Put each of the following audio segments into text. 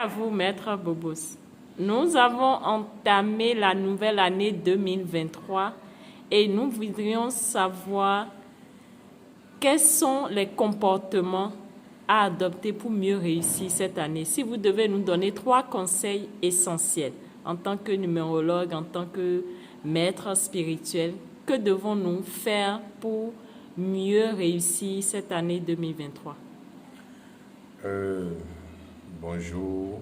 à vous, Maître Bobos. Nous avons entamé la nouvelle année 2023 et nous voudrions savoir quels sont les comportements à adopter pour mieux réussir cette année. Si vous devez nous donner 3 conseils essentiels en tant que numérologue, en tant que maître spirituel, que devons-nous faire pour mieux réussir cette année 2023? Bonjour,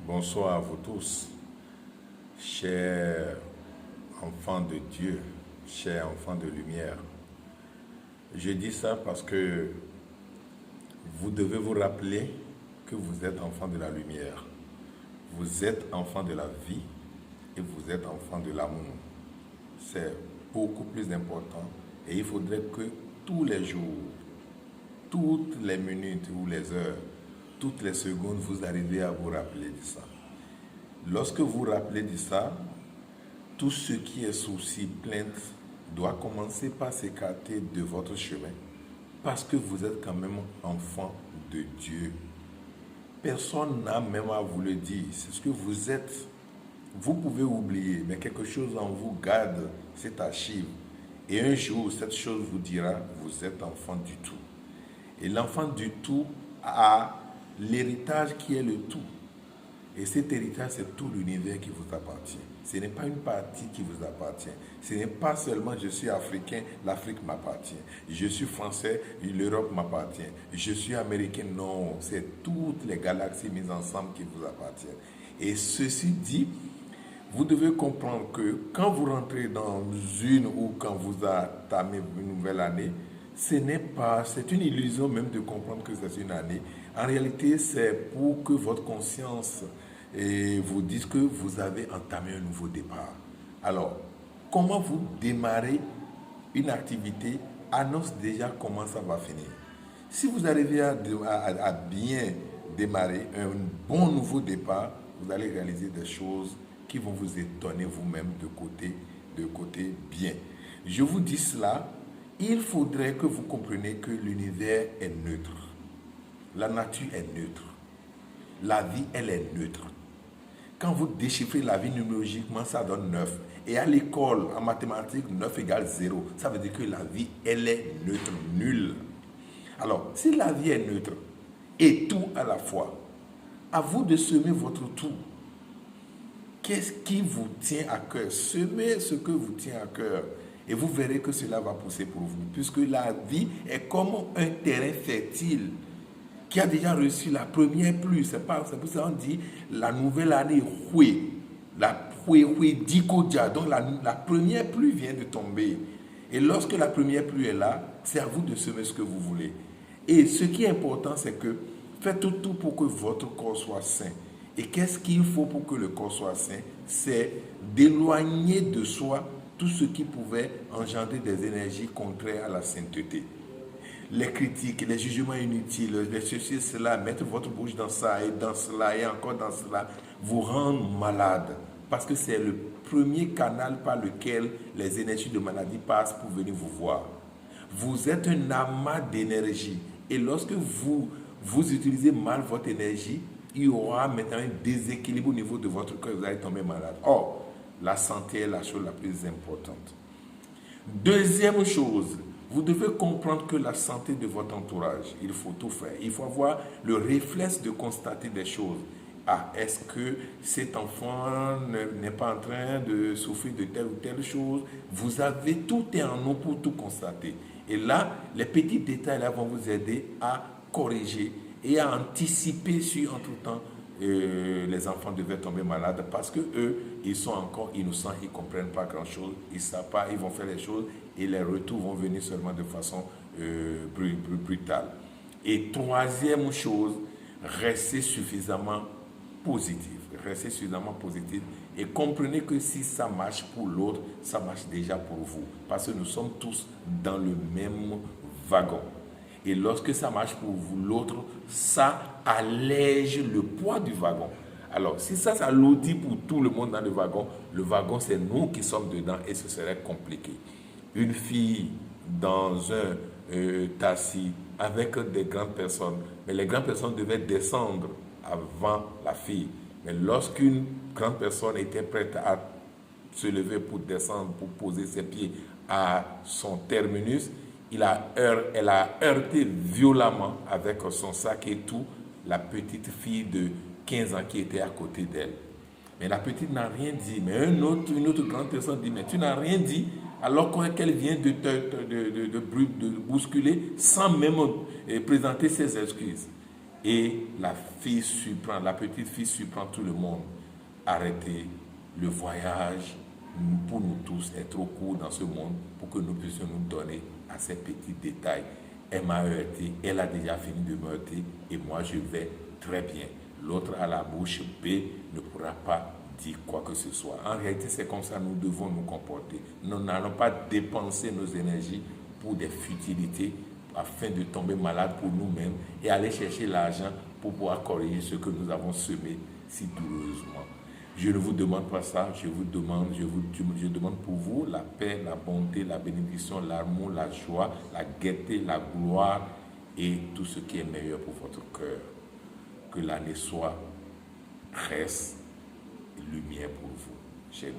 bonsoir à vous tous, chers enfants de Dieu, chers enfants de lumière. Je dis ça parce que vous devez vous rappeler que vous êtes enfant de la lumière. Vous êtes enfant de la vie et vous êtes enfant de l'amour. C'est beaucoup plus important et il faudrait que tous les jours, toutes les minutes ou les heures, toutes les secondes, vous arrivez à vous rappeler de ça. Lorsque vous vous rappelez de ça, tout ce qui est souci, plainte, doit commencer par s'écarter de votre chemin parce que vous êtes quand même enfant de Dieu. Personne n'a même à vous le dire, c'est ce que vous êtes. Vous pouvez oublier, mais quelque chose en vous garde cette archive. Et un jour, cette chose vous dira, vous êtes enfant du tout. Et l'enfant du tout a l'héritage qui est le tout. Et cet héritage, c'est tout l'univers qui vous appartient. Ce n'est pas une partie qui vous appartient. Ce n'est pas seulement je suis africain, l'Afrique m'appartient. Je suis français, l'Europe m'appartient. Je suis américain, non. C'est toutes les galaxies mises ensemble qui vous appartiennent. Et ceci dit, vous devez comprendre que quand vous rentrez dans une ou quand vous entamez une nouvelle année, c'est une illusion même de comprendre que c'est une année. En réalité, c'est pour que votre conscience vous dise que vous avez entamé un nouveau départ. Alors, comment vous démarrez une activité annonce déjà comment ça va finir. Si vous arrivez à bien démarrer un bon nouveau départ, vous allez réaliser des choses qui vont vous étonner vous-même de côté bien. Je vous dis cela, il faudrait que vous compreniez que l'univers est neutre. La nature est neutre. La vie, elle est neutre. Quand vous déchiffrez la vie numérologiquement, ça donne 9. Et à l'école, en mathématiques, 9 égale 0. Ça veut dire que la vie, elle est neutre, nulle. Alors, si la vie est neutre et tout à la fois, à vous de semer votre tout. Qu'est-ce qui vous tient à cœur? Semez ce que vous tient à cœur. Et vous verrez que cela va pousser pour vous. Puisque la vie est comme un terrain fertile qui a déjà reçu la première pluie. C'est pour ça qu'on dit la nouvelle année, la dikodia. Donc la première pluie vient de tomber. Et lorsque la première pluie est là, c'est à vous de semer ce que vous voulez. Et ce qui est important, c'est que faites tout pour que votre corps soit sain. Et qu'est-ce qu'il faut pour que le corps soit sain? C'est d'éloigner de soi tout ce qui pouvait engendrer des énergies contraires à la sainteté. Les critiques, les jugements inutiles, les ceci, cela, mettre votre bouche dans ça et dans cela et encore dans cela, vous rendent malade. Parce que c'est le premier canal par lequel les énergies de maladie passent pour venir vous voir. Vous êtes un amas d'énergie. Et lorsque vous utilisez mal votre énergie, il y aura maintenant un déséquilibre au niveau de votre cœur, vous allez tomber malade. Or, la santé est la chose la plus importante. Deuxième chose, vous devez comprendre que la santé de votre entourage, il faut tout faire. Il faut avoir le réflexe de constater des choses. Ah, est-ce que cet enfant n'est pas en train de souffrir de telle ou telle chose? Vous avez tout est en nous pour tout constater. Et là, les petits détails là vont vous aider à corriger et à anticiper si entre-temps les enfants devaient tomber malades parce que eux, ils sont encore innocents, ils ne comprennent pas grand-chose, ils ne savent pas, ils vont faire les choses et les retours vont venir seulement de façon brutale. Et troisième chose, restez suffisamment positif. Restez suffisamment positif et comprenez que si ça marche pour l'autre, ça marche déjà pour vous parce que nous sommes tous dans le même wagon. Et lorsque ça marche pour vous, l'autre, ça allège le poids du wagon. Alors, si ça s'alourdit pour tout le monde dans le wagon, c'est nous qui sommes dedans et ce serait compliqué. Une fille dans un taxi avec des grandes personnes, mais les grandes personnes devaient descendre avant la fille. Mais lorsqu'une grande personne était prête à se lever pour descendre, pour poser ses pieds à son terminus, elle a heurté violemment avec son sac et tout la petite fille de 15 ans qui était à côté d'elle. Mais la petite n'a rien dit. Mais une autre grande personne dit, mais tu n'as rien dit alors qu'elle vient de bousculer sans même présenter ses excuses. Et la petite fille surprend tout le monde. Arrêtez, le voyage pour nous tous est trop court dans ce monde pour que nous puissions nous donner à ces petits détails. Elle m'a heurté, elle a déjà fini de me heurter et moi je vais très bien. L'autre à la bouche bée ne pourra pas dire quoi que ce soit. En réalité, c'est comme ça que nous devons nous comporter. Nous n'allons pas dépenser nos énergies pour des futilités afin de tomber malade pour nous-mêmes et aller chercher l'argent pour pouvoir corriger ce que nous avons semé si douloureusement. Je ne vous demande pas ça, je demande pour vous la paix, la bonté, la bénédiction, l'amour, la joie, la gaieté, la gloire et tout ce qui est meilleur pour votre cœur. Que l'année reste lumière pour vous, j'ai dit.